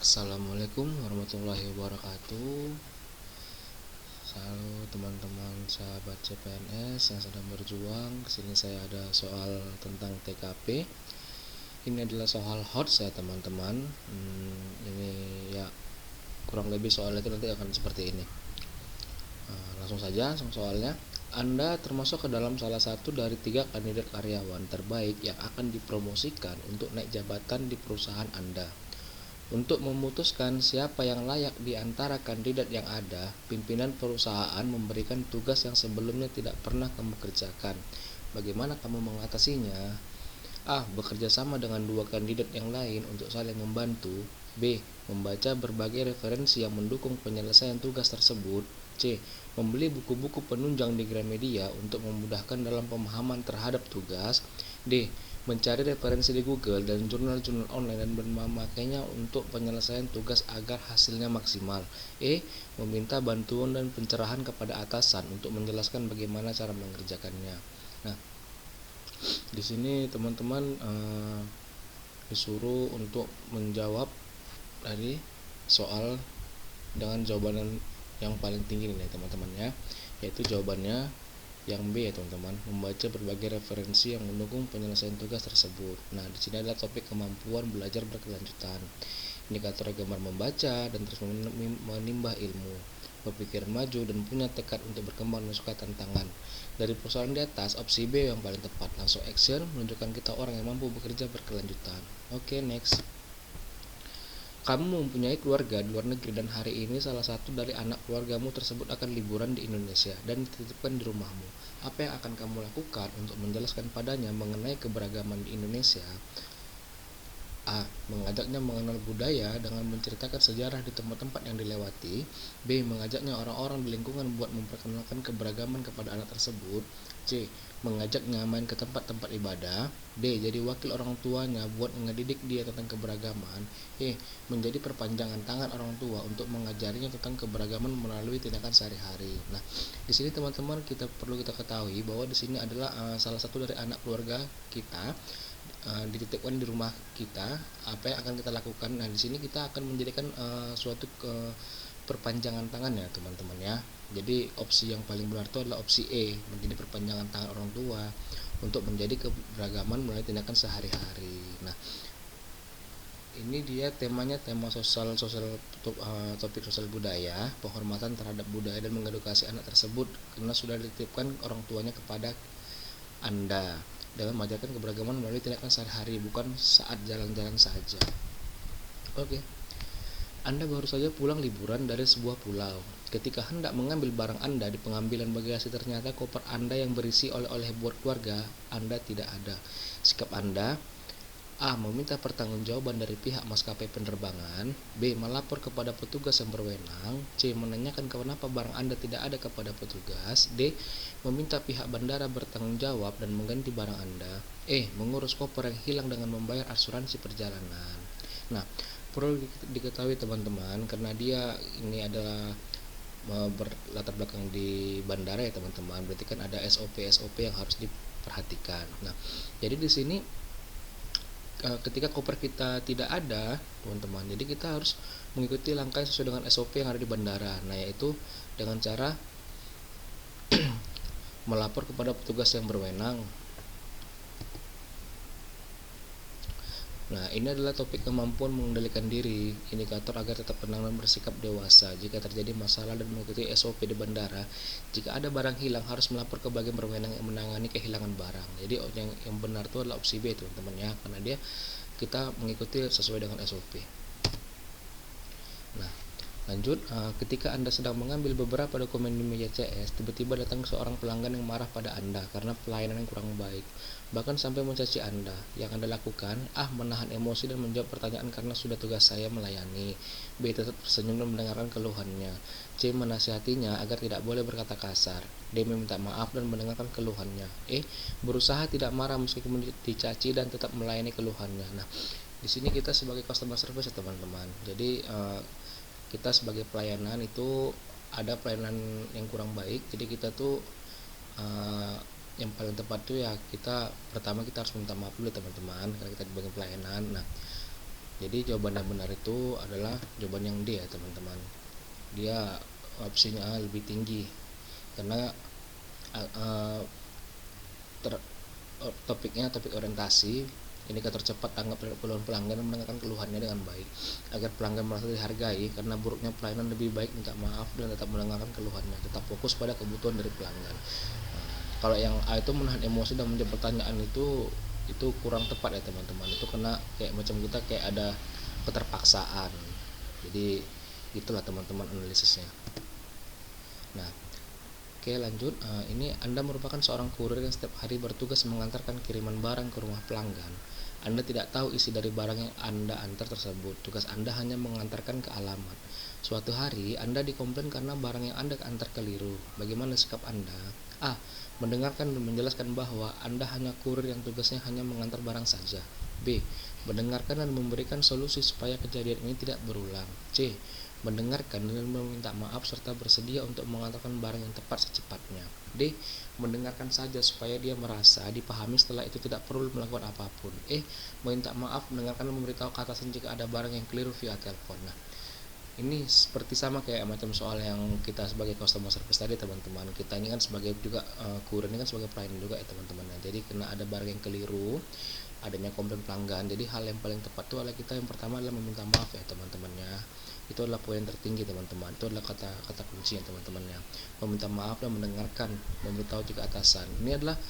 Assalamualaikum warahmatullahi wabarakatuh. Halo teman-teman sahabat CPNS yang sedang berjuang. Sini saya ada soal tentang TKP. Ini adalah soal hot saya teman-teman. Ini ya kurang lebih soalnya itu nanti akan seperti ini. Langsung saja soalnya. Anda termasuk ke dalam salah satu dari 3 kandidat karyawan terbaik yang akan dipromosikan untuk naik jabatan di perusahaan Anda. Untuk memutuskan siapa yang layak di antara kandidat yang ada, pimpinan perusahaan memberikan tugas yang sebelumnya tidak pernah kamu kerjakan. Bagaimana kamu mengatasinya? A. Bekerja sama dengan 2 kandidat yang lain untuk saling membantu. B. Membaca berbagai referensi yang mendukung penyelesaian tugas tersebut. C. Membeli buku-buku penunjang di Gramedia untuk memudahkan dalam pemahaman terhadap tugas. D. Mencari referensi di Google dan jurnal-jurnal online dan memakainya untuk penyelesaian tugas agar hasilnya maksimal. E. Meminta bantuan dan pencerahan kepada atasan untuk menjelaskan bagaimana cara mengerjakannya. Nah, di sini teman-teman disuruh untuk menjawab dari soal dengan jawaban yang paling tinggi nih teman-teman ya, yaitu jawabannya yang B ya teman-teman, membaca berbagai referensi yang mendukung penyelesaian tugas tersebut. Nah, di sini adalah topik kemampuan belajar berkelanjutan. Indikator gambar membaca dan terus menimba ilmu, berpikir maju dan punya tekad untuk berkembang dan suka tantangan. Dari persoalan di atas, opsi B yang paling tepat. Langsung action, menunjukkan kita orang yang mampu bekerja berkelanjutan. Oke, next. Kamu mempunyai keluarga di luar negeri dan hari ini salah satu dari anak keluargamu tersebut akan liburan di Indonesia dan dititipkan di rumahmu. Apa yang akan kamu lakukan untuk menjelaskan padanya mengenai keberagaman di Indonesia? A. Mengajaknya mengenal budaya dengan menceritakan sejarah di tempat-tempat yang dilewati. B. Mengajaknya orang-orang di lingkungan buat memperkenalkan keberagaman kepada anak tersebut. C. Mengajaknya main ke tempat-tempat ibadah. D. Jadi wakil orang tuanya buat ngedidik dia tentang keberagaman. E. Menjadi perpanjangan tangan orang tua untuk mengajarinya tentang keberagaman melalui tindakan sehari-hari. Nah, di sini teman-teman perlu kita ketahui bahwa di sini adalah salah satu dari anak keluarga kita dititipkan di rumah kita. Apa yang akan kita lakukan? Nah, di sini kita akan menjadikan suatu perpanjangan tangan ya teman-teman ya. Jadi opsi yang paling benar itu adalah opsi E, menjadi perpanjangan tangan orang tua untuk menjadi keberagaman melalui tindakan sehari-hari. Nah, ini dia temanya, tema topik sosial budaya, penghormatan terhadap budaya dan mengedukasi anak tersebut karena sudah dititipkan orang tuanya kepada Anda dalam mengajarkan keberagaman melalui tindakan sehari-hari, bukan saat jalan-jalan saja. Oke. Anda baru saja pulang liburan dari sebuah pulau. Ketika hendak mengambil barang Anda di pengambilan bagasi, ternyata koper Anda yang berisi oleh-oleh buat keluarga Anda tidak ada. Sikap Anda: A. Meminta pertanggungjawaban dari pihak maskapai penerbangan. B. Melapor kepada petugas yang berwenang. C. Menanyakan kenapa barang Anda tidak ada kepada petugas. D. Meminta pihak bandara bertanggung jawab dan mengganti barang Anda. E. Mengurus koper yang hilang dengan membayar asuransi perjalanan. Nah, perlu diketahui teman-teman, karena dia ini adalah berlatar belakang di bandara ya teman-teman, berarti kan ada SOP yang harus diperhatikan. Nah, jadi di sini ketika koper kita tidak ada teman-teman, jadi kita harus mengikuti langkah sesuai dengan SOP yang ada di bandara. Nah, yaitu dengan cara melapor kepada petugas yang berwenang. Nah, ini adalah topik kemampuan mengendalikan diri, indikator agar tetap tenang dan bersikap dewasa jika terjadi masalah dan mengikuti SOP di bandara. Jika ada barang hilang, harus melapor ke bagian berwenang yang menangani kehilangan barang. Jadi yang benar itu adalah opsi B teman-teman ya, karena kita mengikuti sesuai dengan SOP. Nah, lanjut, ketika Anda sedang mengambil beberapa dokumen di meja CS, tiba-tiba datang seorang pelanggan yang marah pada Anda karena pelayanan yang kurang baik, bahkan sampai mencaci Anda. Yang Anda lakukan: A. Menahan emosi dan menjawab pertanyaan karena sudah tugas saya melayani. B. Tetap tersenyum dan mendengarkan keluhannya. C. Menasihatinya agar tidak boleh berkata kasar. D. Meminta maaf dan mendengarkan keluhannya. E. Berusaha tidak marah meskipun dicaci dan tetap melayani keluhannya. Nah, di sini kita sebagai customer service ya teman-teman. Jadi kita sebagai pelayanan itu ada pelayanan yang kurang baik, jadi kita tuh yang paling tepat tuh ya kita pertama kita harus minta maaf dulu teman-teman, karena kita di bagian pelayanan. Nah, Jadi jawaban yang benar itu adalah jawaban yang D ya teman-teman. Dia opsinya A lebih tinggi karena topiknya topik orientasi. Indikator cepat tanggap keluhan pelanggan dan mendengarkan keluhannya dengan baik agar pelanggan merasa dihargai. Karena buruknya pelayanan, lebih baik minta maaf dan tetap mendengarkan keluhannya, tetap fokus pada kebutuhan dari pelanggan. Kalau yang A itu menahan emosi dan menjawab pertanyaan itu kurang tepat ya teman-teman. Itu kena kayak macam kita kayak ada keterpaksaan. Jadi itulah teman-teman analisisnya. Nah, oke lanjut. Ini Anda merupakan seorang kurir yang setiap hari bertugas mengantarkan kiriman barang ke rumah pelanggan. Anda tidak tahu isi dari barang yang Anda antar tersebut. Tugas Anda hanya mengantarkan ke alamat. Suatu hari Anda dikomplain karena barang yang Anda antar keliru. Bagaimana sikap Anda? A. Mendengarkan dan menjelaskan bahwa Anda hanya kurir yang tugasnya hanya mengantar barang saja. B. Mendengarkan dan memberikan solusi supaya kejadian ini tidak berulang. C. Mendengarkan dan meminta maaf serta bersedia untuk mengantarkan barang yang tepat secepatnya. D. Mendengarkan saja supaya dia merasa dipahami, setelah itu tidak perlu melakukan apapun. E. Meminta maaf, mendengarkan dan memberitahu ke atasan jika ada barang yang keliru via telepon. Nah, ini seperti sama kayak macam soal yang kita sebagai customer service tadi teman-teman. Kita ini kan sebagai juga kurir ini kan sebagai pelayan juga ya teman-teman. Nah, jadi kena ada barang yang keliru, adanya komplain pelanggan. Jadi hal yang paling tepat itu adalah kita yang pertama adalah meminta maaf ya teman-temannya. Itu adalah poin tertinggi teman-teman. Itu adalah kata kunci ya teman-temannya. Meminta maaf dan mendengarkan, memberitahu jika atasan. Ini adalah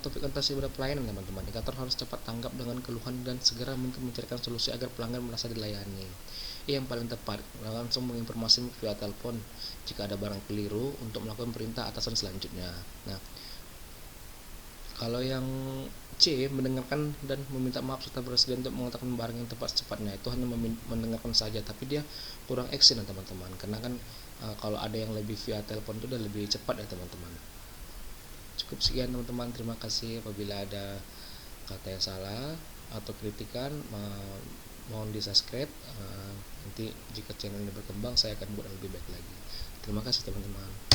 topik orientasi pada pelayanan teman-teman. Indikator harus cepat tanggap dengan keluhan dan segera mungkin mencarikan solusi agar pelanggan merasa dilayani. Yang paling tepat langsung menginformasi via telepon jika ada barang keliru untuk melakukan perintah atasan selanjutnya. Nah, kalau yang C, mendengarkan dan meminta maaf serta bersedia untuk mengatakan barang yang tepat secepatnya, itu hanya mendengarkan saja, tapi dia kurang action ya teman-teman. Karena kan kalau ada yang lebih via telepon itu udah lebih cepat ya teman-teman. Cukup sekian teman-teman, terima kasih. Apabila ada kata yang salah atau kritikan, mohon di subscribe. Nanti jika channel ini berkembang, saya akan buat yang lebih baik lagi. Terima kasih teman-teman.